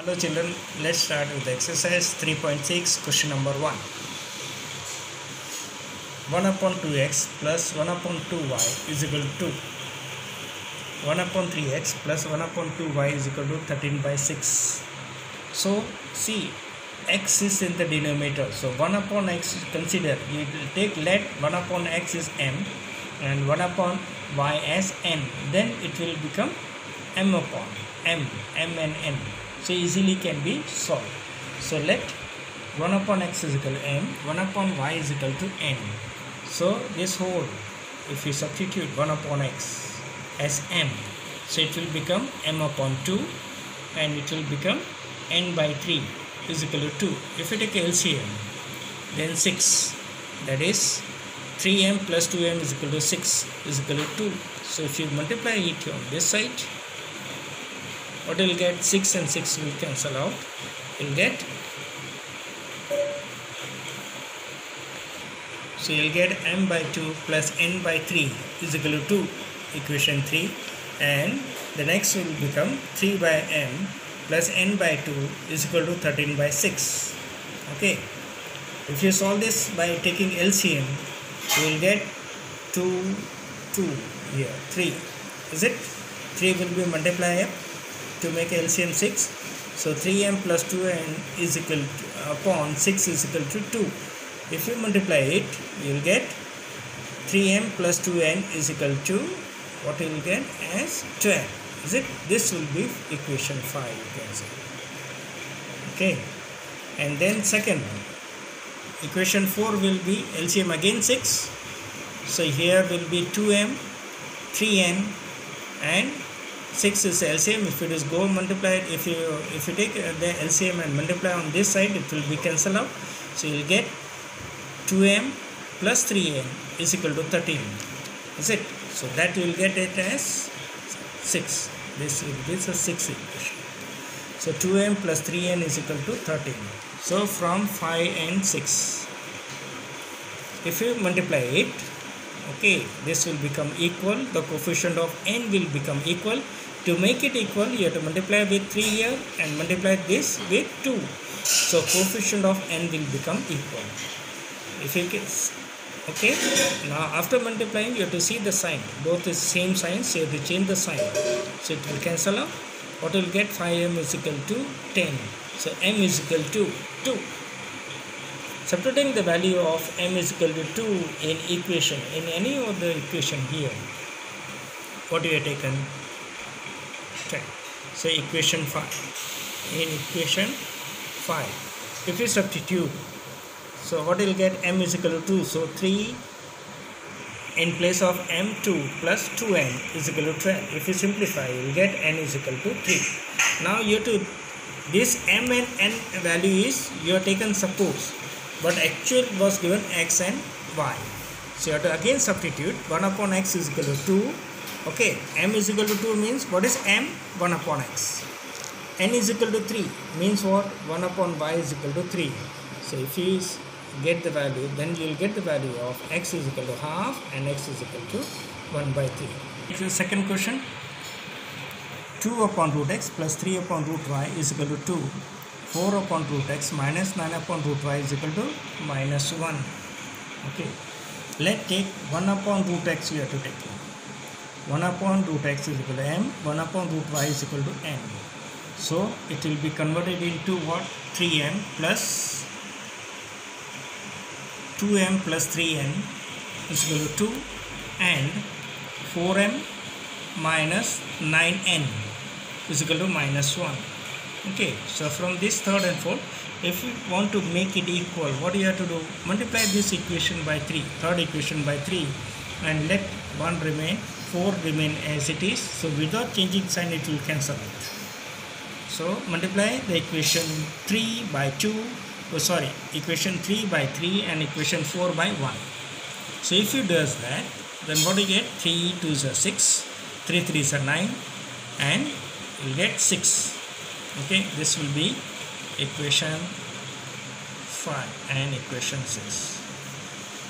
Hello children, let's start with exercise 3.6, question number 1. 1 upon 2x plus 1 upon 2y is equal to 1 upon 3x plus 1 upon 2y is equal to 13 by 6. So see, x is in the denominator. So 1 upon x, consider, you take let 1 upon x is m and 1 upon y as n. Then it will become m upon m and n. So easily can be solved. So let 1 upon x is equal to m, 1 upon y is equal to n. So this whole, if we substitute 1 upon x as m, so it will become m upon 2 and it will become n by 3 is equal to 2. If we take LCM, then 6, that is 3m plus 2m is equal to 6 is equal to 2. So if you multiply it on this side, what you will get? 6 and 6 will cancel out. You will get, so you will get m by 2 plus n by 3 is equal to 2, equation 3, and the next will become 3 by m plus n by 2 is equal to 13 by 6. Okay, if you solve this by taking LCM, you will get 2 here, 3, is it? 3 will be multiplied to make LCM 6. So 3m plus 2n is equal to, upon 6 is equal to 2. If you multiply it, you will get 3m plus 2n is equal to, what you will get as 12. Is it? This will be equation 5, you can say. Okay. And then second one, equation 4 will be LCM again 6. So here will be 2m, 3n, and 6 is LCM. If it is go multiplied, if you take the LCM and multiply on this side, it will be cancel out. So you will get 2m plus 3n is equal to 13. Is it? So that you will get it as 6. This is a 6 equation. So 2m plus 3n is equal to 13. So from 5 and 6, if you multiply it, okay, this will become equal. The coefficient of n will become equal. To make it equal, you have to multiply with 3 here and multiply this with 2. So coefficient of n will become equal. If you get, okay, now after multiplying, you have to see the sign. Both is same sign, so you have to change the sign. So it will cancel out. What will get? 5m is equal to 10. So m is equal to 2. Substituting the value of m is equal to 2 in equation, in any of the equation here, what you have taken? 10. So equation 5. In equation 5, if you substitute, so what you will get? M is equal to 2. So 3 in place of m, 2 plus 2n is equal to 12. If you simplify, you will get n is equal to 3. Now you have to, this m and n value is, you have taken suppose, but actual was given x and y. So you have to again substitute 1 upon x is equal to 2. Okay, m is equal to 2 means what is m? 1 upon x. N is equal to 3 means what? 1 upon y is equal to 3. So if you get the value, then you will get the value of x is equal to half and x is equal to 1 by 3. This is the second question. 2 upon root x plus 3 upon root y is equal to 2. 4 upon root x minus 9 upon root y is equal to minus 1. Okay. Let's take 1 upon root x, we have to take. 1 upon root x is equal to m, 1 upon root y is equal to n. So it will be converted into what? 3m plus 2m plus 3n is equal to 2 and 4m minus 9n is equal to minus 1. Okay, so from this third and fourth, if you want to make it equal, what you have to do? Multiply this equation by 3, third equation by 3, and let 1 remain, 4 remain as it is. So without changing sign, it will cancel out. So multiply the equation 3 by 2, equation 3 by 3 and equation 4 by 1. So if you does that, then what do you get? 3 2s are 6, 3 3s are 9, and you will get 6. Okay, this will be equation 5 and equation 6.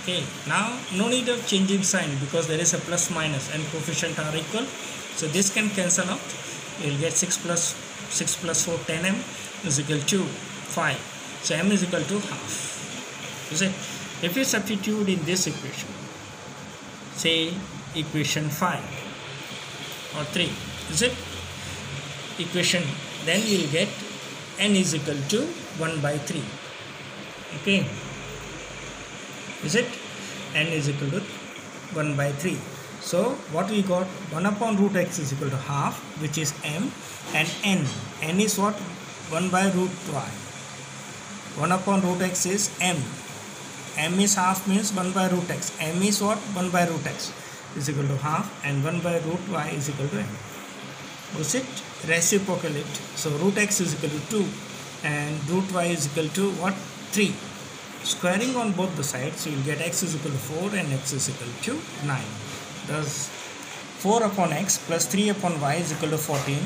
Okay, now no need of changing sign because there is a plus minus and coefficient are equal. So this can cancel out. You will get 6 plus 6 plus 4 10m is equal to 5. So m is equal to half. Is it? If you substitute in this equation, say equation 5 or 3, is it? Equation, then you will get n is equal to 1 by 3. Okay. Is it? N is equal to 1 by 3. So what we got, 1 upon root x is equal to half, which is m, and n is what? 1 by root y. 1 upon root x is m is half, means 1 by root x. M is what? 1 by root x is equal to half, and 1 by root y is equal to m. Was it? Reciprocal it. So root x is equal to 2 and root y is equal to what? 3. Squaring on both the sides, you will get x is equal to 4 and x is equal to 9. Thus 4 upon x plus 3 upon y is equal to 14.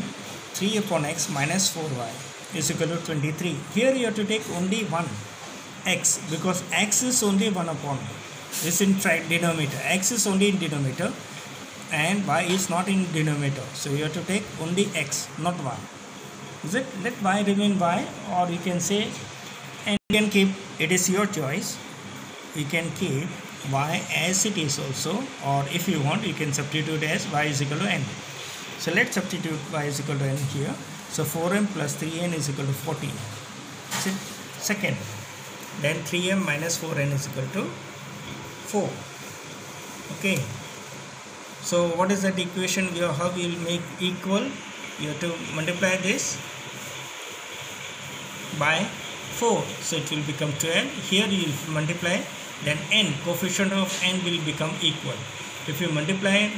3 upon x minus 4y is equal to 23. Here you have to take only one x, because x is only 1 upon this in denominator. X is only in denominator and y is not in denominator. So you have to take only x, not y. Is it? Let y remain y, or you can say, and you can keep, it is your choice. You can keep y as it is also, or if you want, you can substitute as y is equal to n. So let's substitute y is equal to n here. So 4m plus 3n is equal to 14. Is it? Second, then 3m minus 4n is equal to 4. Okay. So what is that equation? How we will make equal? You have to multiply this by 4. So it will become 12. Here you will multiply, then n, coefficient of n will become equal. If you multiply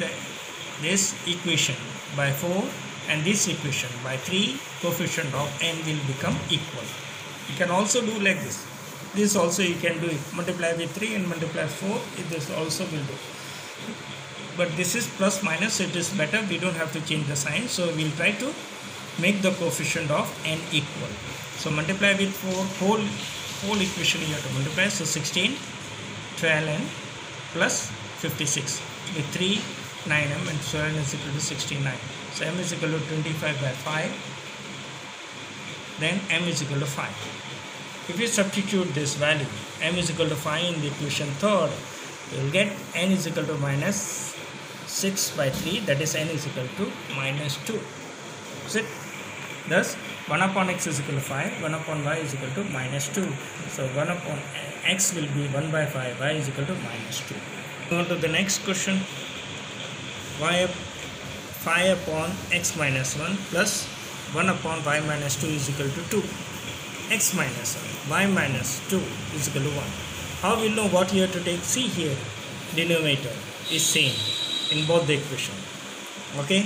this equation by 4 and this equation by 3, coefficient of n will become equal. You can also do like this. This also you can do it. Multiply with 3 and multiply 4. This also will do. But this is plus minus, so it is better. We don't have to change the sign. So we will try to make the coefficient of n equal. So multiply with 4, whole equation you have to multiply. So 16, 12n plus 56 with 3, 9m, and so n is equal to 69. So m is equal to 25 by 5. Then m is equal to 5. If you substitute this value, m is equal to 5 in the equation third, you will get n is equal to minus 6 by 3, that is n is equal to minus 2. Is it? Thus 1 upon x is equal to 5, 1 upon y is equal to minus 2. So 1 upon x will be 1 by 5, y is equal to minus 2. Go on to the next question. 5 upon x minus 1 plus 1 upon y minus 2 is equal to 2. X minus 1, y minus 2 is equal to 1. How will know what you have to take? See here, denominator is same in both the equation. Okay,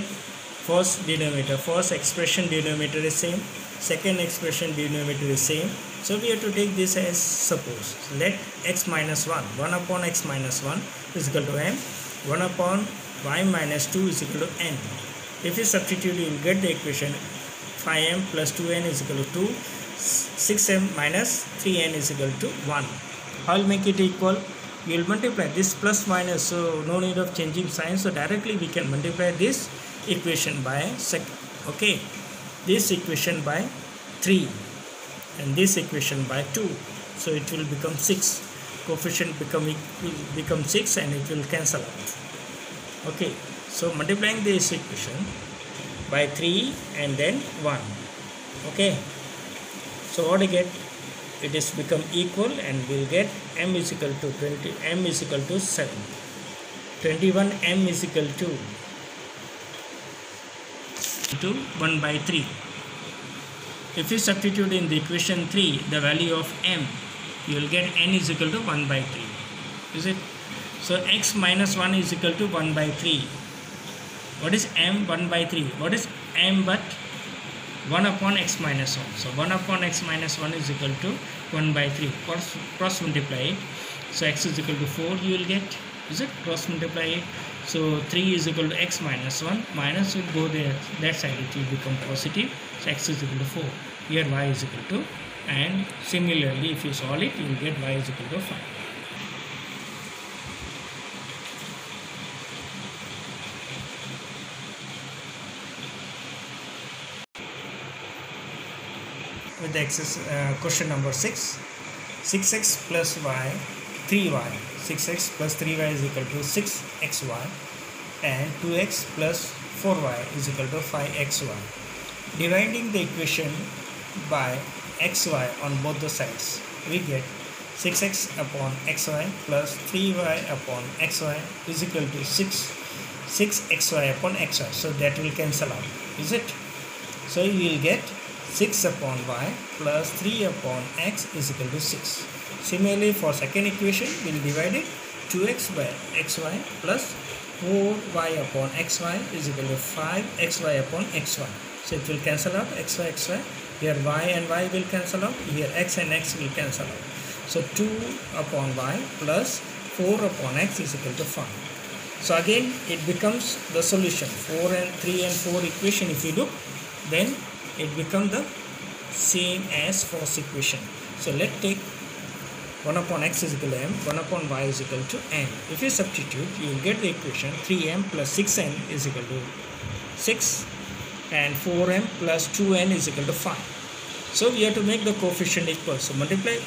first denominator, first expression denominator is same, second expression denominator is same. So we have to take this as suppose. Let x minus 1, 1 upon x minus 1 is equal to m, 1 upon y minus 2 is equal to n. If you substitute, you will get the equation 5m plus 2n is equal to 2, 6m minus 3n is equal to 1. I will make it equal. You will multiply this plus minus, so no need of changing sign. So directly we can multiply this equation by second. Okay, this equation by 3 and this equation by 2. So it will become 6. Coefficient will become 6 and it will cancel out. Okay, so multiplying this equation by 3 and then 1. Okay, so what do you get? It is become equal and we'll get m is equal to 20, m is equal to 7. 21 m is equal to 1 by 3. If you substitute in the equation 3 the value of m, you will get n is equal to 1 by 3. Is it? So x minus 1 is equal to 1 by 3. What is m? 1 by 3. What is m but 1 upon x minus 1. So 1 upon x minus 1 is equal to 1 by 3. Cross multiply it. So x is equal to 4 you will get. Is it? Cross multiply it. So 3 is equal to x minus 1. Minus will go there. That side it will become positive. So x is equal to 4. Here y is equal to. And similarly if you solve it, you will get y is equal to 5. with the question number 6. 6x plus y 3y. 6x plus 3y is equal to 6xy, and 2x plus 4y is equal to 5xy. Dividing the equation by xy on both the sides, we get 6x upon xy plus 3y upon xy is equal to 6xy upon xy. So that will cancel out, is it? So you will get 6 upon y plus 3 upon x is equal to 6. Similarly, for second equation, we will divide it 2x by xy plus 4y upon xy is equal to 5xy upon xy. So it will cancel out xy. Here y and y will cancel out. Here x and x will cancel out. So 2 upon y plus 4 upon x is equal to 5. So again it becomes the solution. 4 and 3 and 4 equation, if you do, then it becomes the same as first equation. So let's take 1 upon x is equal to m, 1 upon y is equal to n. If you substitute, you will get the equation 3m plus 6n is equal to 6, and 4m plus 2n is equal to 5. So we have to make the coefficient equal. So multiply,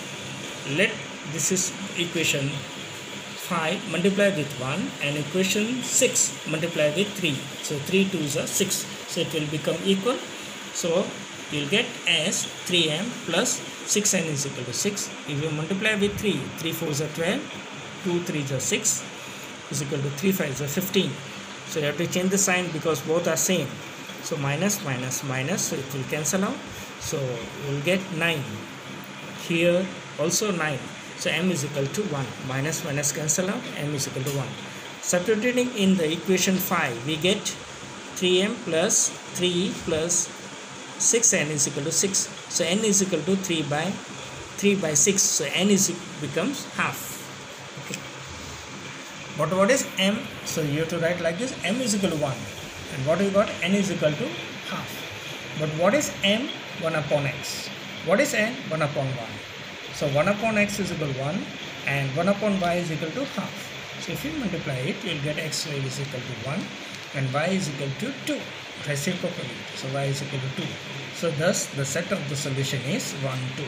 let this is equation 5 multiply with 1, and equation 6 multiply with 3. So 3 2s are 6. So it will become equal. So you will get as 3m plus 6n is equal to 6. If you multiply with 3, 3 4s are 12, 2 3s are 6 is equal to 3 5s are 15. So you have to change the sign because both are same. So minus minus minus, so it will cancel out. So you will get 9. Here also 9. So m is equal to 1. Minus minus cancel out, m is equal to 1. Substituting in the equation 5, we get 3m plus 3 plus 6n is equal to 6. So n is equal to 3 by 6. So n becomes half. Okay. But what is m? So you have to write like this: m is equal to 1. And what we got? N is equal to half. But what is m? 1 upon x. What is n? 1 upon y. So 1 upon x is equal to 1, and 1 upon y is equal to half. So if you multiply it, you will get x is equal to 1 and y is equal to 2 reciprocally. So y is equal to 2. So thus the set of the solution is 1, 2.